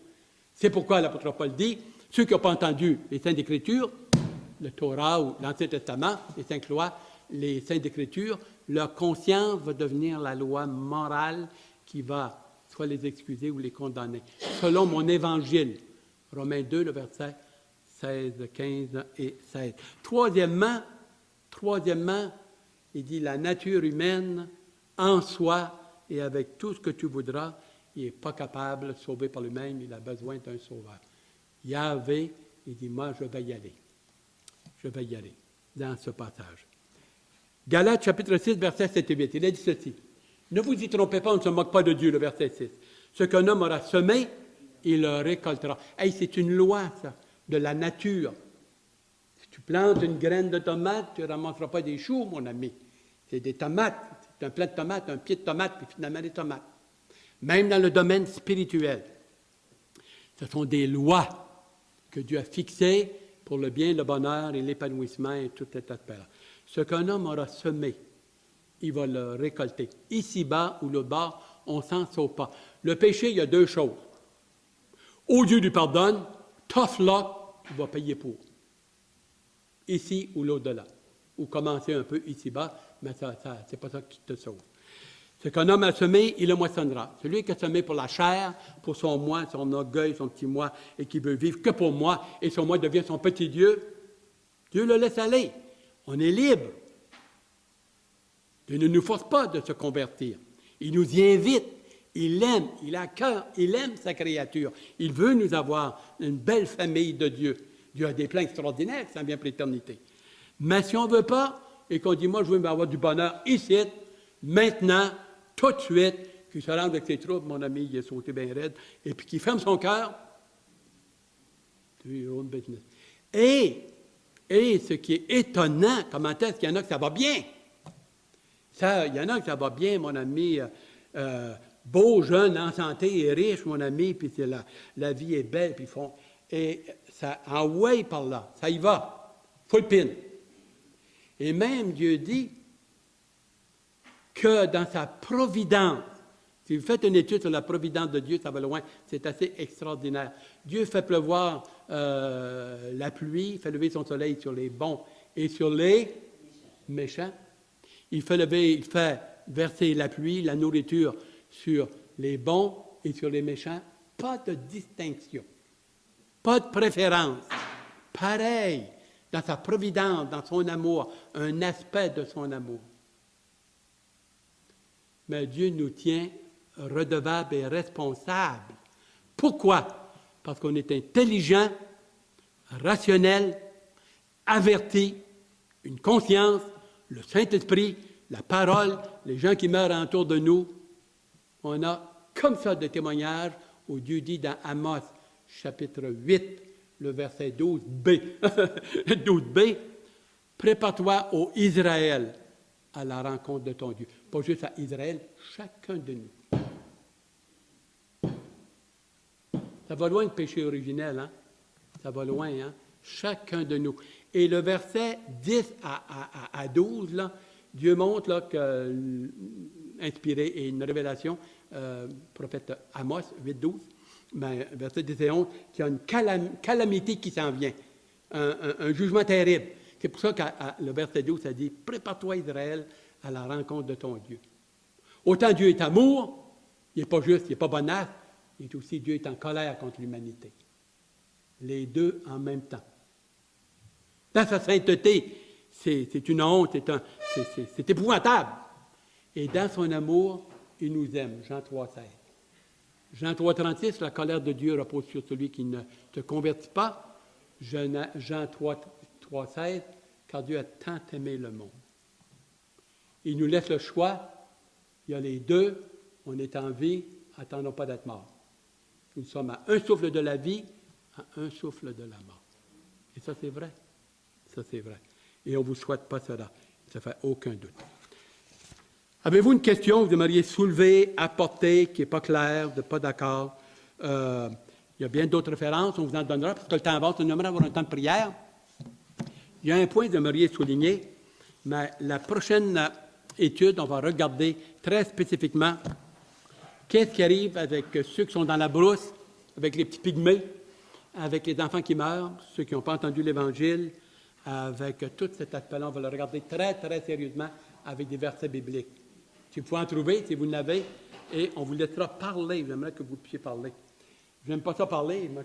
C'est pourquoi l'apôtre Paul dit, ceux qui n'ont pas entendu les Saintes Écritures, le Torah ou l'Ancien Testament, les Saintes Lois, les Saintes Écritures, leur conscience va devenir la loi morale qui va soit les excuser ou les condamner. Selon mon évangile, Romains 2, le verset 16, 15 et 16. Troisièmement, il dit la nature humaine en soi et avec tout ce que tu voudras, il n'est pas capable de sauver par lui-même, il a besoin d'un sauveur. Yahvé, il dit, moi, je vais y aller. Je vais y aller. dans ce passage. Galates chapitre 6, versets 7 et 8, il a dit ceci. Ne vous y trompez pas, on ne se moque pas de Dieu, le verset 6. Ce qu'un homme aura semé, il le récoltera. Hey, c'est une loi, ça, de la nature. Si tu plantes une graine de tomate, tu ne ramasseras pas des choux, mon ami. C'est des tomates, c'est un plant de tomates, un pied de tomate, puis finalement des tomates. Même dans le domaine spirituel, ce sont des lois que Dieu a fixées pour le bien, le bonheur et l'épanouissement et tout cet aspect-là. Ce qu'un homme aura semé, il va le récolter. Ici-bas ou là-bas, on ne s'en sauve pas. Le péché, il y a deux choses. Ou Dieu lui pardonne, tough luck, il va payer pour. Ici ou l'au-delà. Ou commencer un peu ici-bas, mais c'est pas ça qui te sauve. Ce qu'un homme a semé, il le moissonnera. Celui qui a semé pour la chair, pour son moi, son orgueil, son petit moi, et qui veut vivre que pour moi, et son moi devient son petit Dieu, Dieu le laisse aller. On est libre. Dieu ne nous force pas de se convertir. Il nous y invite. Il l'aime, il a cœur, il aime sa créature. Il veut nous avoir une belle famille de Dieu. Dieu a des plans extraordinaires qui s'en viennent pour l'éternité. Mais si on ne veut pas, et qu'on dit, moi, je veux avoir du bonheur ici, maintenant, tout de suite, qu'il se rende avec ses troupes, mon ami, il est sauté bien raide, et puis qu'il ferme son cœur, tu es own business. Et ce qui est étonnant, comment est-ce qu'il y en a que ça va bien? Il y en a que ça va bien, mon ami, beau, jeune, en santé et riche, mon ami, puis la vie est belle, puis et ça envoie par là, ça y va, full pin. Et même Dieu dit que dans sa providence, si vous faites une étude sur la providence de Dieu, ça va loin, c'est assez extraordinaire. Dieu fait pleuvoir la pluie, fait lever son soleil sur les bons et sur les méchants. Il fait verser la pluie, la nourriture sur les bons et sur les méchants. Pas de distinction, pas de préférence. Pareil, dans sa providence, dans son amour, un aspect de son amour. Mais Dieu nous tient redevables et responsables. Pourquoi? Parce qu'on est intelligent, rationnel, averti, une conscience, le Saint-Esprit, la parole, les gens qui meurent autour de nous. On a comme ça des témoignages où Dieu dit dans Amos, chapitre 8, le verset 12b, 12b, « Prépare-toi, ô Israël, à la rencontre de ton Dieu. » Pas juste à Israël, chacun de nous. Ça va loin le péché originel, hein? Ça va loin, hein? Chacun de nous. Et le verset 10 à 12, là, Dieu montre là, que, inspiré et une révélation, prophète Amos 8, 12, mais verset 10 et 11, qu'il y a une calamité qui s'en vient, un jugement terrible. C'est pour ça que le verset 12, ça dit « Prépare-toi, Israël, à la rencontre de ton Dieu. » Autant Dieu est amour, il n'est pas juste, il n'est pas bonasse, il est aussi Dieu est en colère contre l'humanité. Les deux en même temps. Dans sa sainteté, c'est une honte, c'est épouvantable. Et dans son amour, il nous aime. Jean 3, 16. Jean 3, 36, la colère de Dieu repose sur celui qui ne se convertit pas. Jean 3, 16, car Dieu a tant aimé le monde. Il nous laisse le choix. Il y a les deux. On est en vie. Attendons pas d'être mort. Nous sommes à un souffle de la vie, à un souffle de la mort. Et ça, c'est vrai. Ça, c'est vrai. Et on ne vous souhaite pas cela. Ça ne fait aucun doute. Avez-vous une question que vous aimeriez soulever, apporter, qui n'est pas claire, de pas d'accord? Il y a bien d'autres références, on vous en donnera, parce que le temps avance, on aimerait avoir un temps de prière. Il y a un point que vous aimeriez souligner, mais la prochaine étude, on va regarder très spécifiquement qu'est-ce qui arrive avec ceux qui sont dans la brousse, avec les petits pygmées, avec les enfants qui meurent, ceux qui n'ont pas entendu l'Évangile, avec tout cet aspect-là. On va le regarder très, très sérieusement avec des versets bibliques. Si vous pouvez en trouver, si vous n'avez, et on vous laissera parler. J'aimerais que vous puissiez parler. Je n'aime pas ça parler. Moi,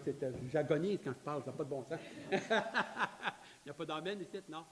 j'agonise quand je parle. Ça n'a pas de bon sens. Il n'y a pas d'amène ici, non?